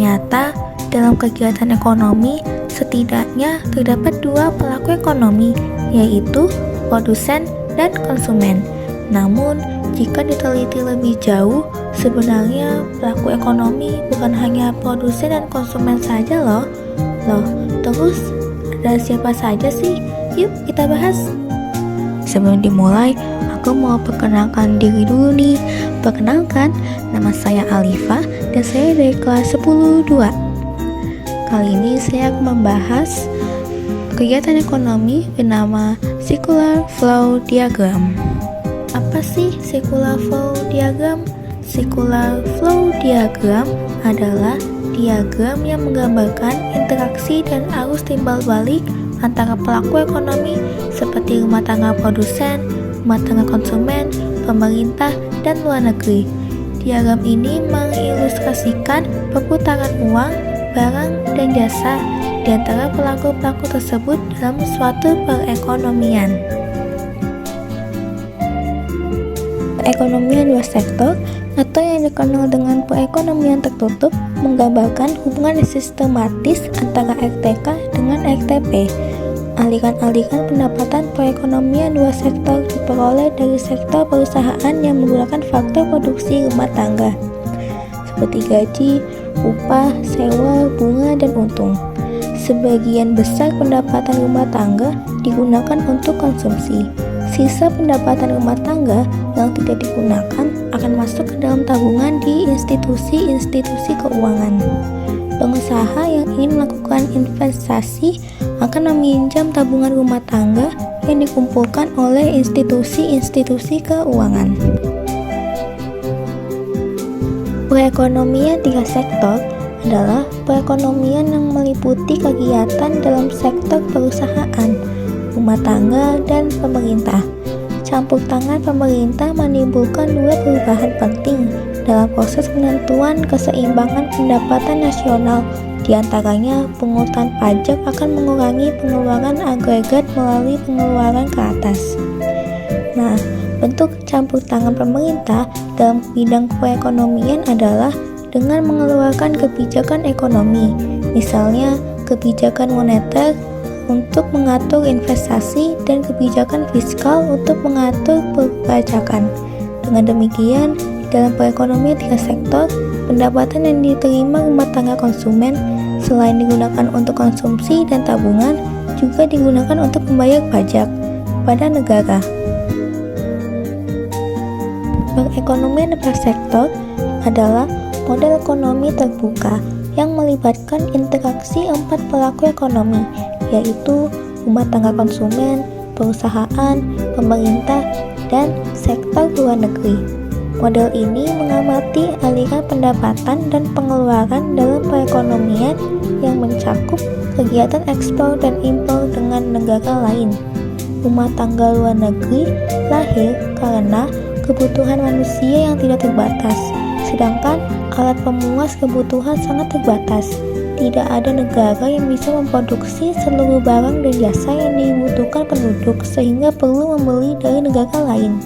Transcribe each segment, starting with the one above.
Ternyata, dalam kegiatan ekonomi, setidaknya terdapat dua pelaku ekonomi, yaitu produsen dan konsumen. Namun, jika diteliti lebih jauh, sebenarnya pelaku ekonomi bukan hanya produsen dan konsumen saja loh. Terus ada siapa saja sih? Yuk kita bahas. Sebelum dimulai, aku mau perkenalkan diri dulu nih. Perkenalkan, nama saya Alifa dan saya dari kelas 10-2. Kali ini saya akan membahas kegiatan ekonomi bernama Circular Flow Diagram. Apa sih Circular Flow Diagram? Circular Flow Diagram adalah diagram yang menggambarkan interaksi dan arus timbal balik antara pelaku ekonomi seperti rumah tangga produsen, rumah tangga konsumen, pemerintah, dan luar negeri. Diagram ini mengilustrasikan perputaran uang, barang, dan jasa di antara pelaku-pelaku tersebut dalam suatu perekonomian. Perekonomian dua sektor atau yang dikenal dengan perekonomian tertutup menggambarkan hubungan sistematis antara RTK dengan RTP. Aliran-aliran pendapatan perekonomian dua sektor diperoleh dari sektor perusahaan yang menggunakan faktor produksi rumah tangga seperti gaji, upah, sewa, bunga, dan untung. Sebagian besar pendapatan rumah tangga digunakan untuk konsumsi. Sisa pendapatan rumah tangga yang tidak digunakan akan masuk ke dalam tabungan di institusi-institusi keuangan. Pengusaha yang ingin melakukan investasi akan meminjam tabungan rumah tangga yang dikumpulkan oleh institusi-institusi keuangan. Perekonomian tiga sektor adalah perekonomian yang meliputi kegiatan dalam sektor perusahaan, rumah tangga, dan pemerintah. Campur tangan pemerintah menimbulkan dua perubahan penting dalam proses penentuan keseimbangan pendapatan nasional. Di antaranya, pungutan pajak akan mengurangi pengeluaran agregat melalui pengeluaran ke atas. Nah, bentuk campur tangan pemerintah dalam bidang perekonomian adalah dengan mengeluarkan kebijakan ekonomi, misalnya kebijakan moneter untuk mengatur investasi dan kebijakan fiskal untuk mengatur perpajakan. Dengan demikian, dalam perekonomian tiga sektor, pendapatan yang diterima rumah tangga konsumen selain digunakan untuk konsumsi dan tabungan, juga digunakan untuk membayar pajak pada negara. Perekonomian per sektor adalah model ekonomi terbuka yang melibatkan interaksi empat pelaku ekonomi, yaitu rumah tangga konsumen, perusahaan, pemerintah, dan sektor luar negeri. Model ini mengamati aliran pendapatan dan pengeluaran dalam perekonomian yang mencakup kegiatan ekspor dan impor dengan negara lain. Rumah tangga luar negeri lahir karena kebutuhan manusia yang tidak terbatas, sedangkan alat pemuas kebutuhan sangat terbatas. Tidak ada negara yang bisa memproduksi seluruh barang dan jasa yang dibutuhkan penduduk sehingga perlu membeli dari negara lain.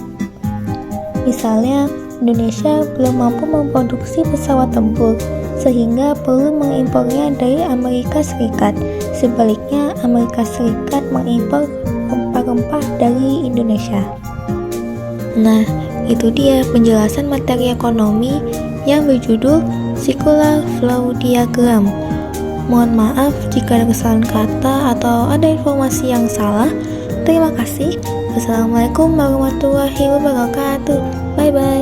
Misalnya, Indonesia belum mampu memproduksi pesawat tempur sehingga perlu mengimpornya dari Amerika Serikat. Sebaliknya, Amerika Serikat mengimpor rempah-rempah dari Indonesia. Nah, itu dia penjelasan materi ekonomi yang berjudul Circular Flow Diagram. Mohon maaf jika ada kesalahan kata atau ada informasi yang salah. Terima kasih. Wassalamualaikum warahmatullahi wabarakatuh. Bye bye.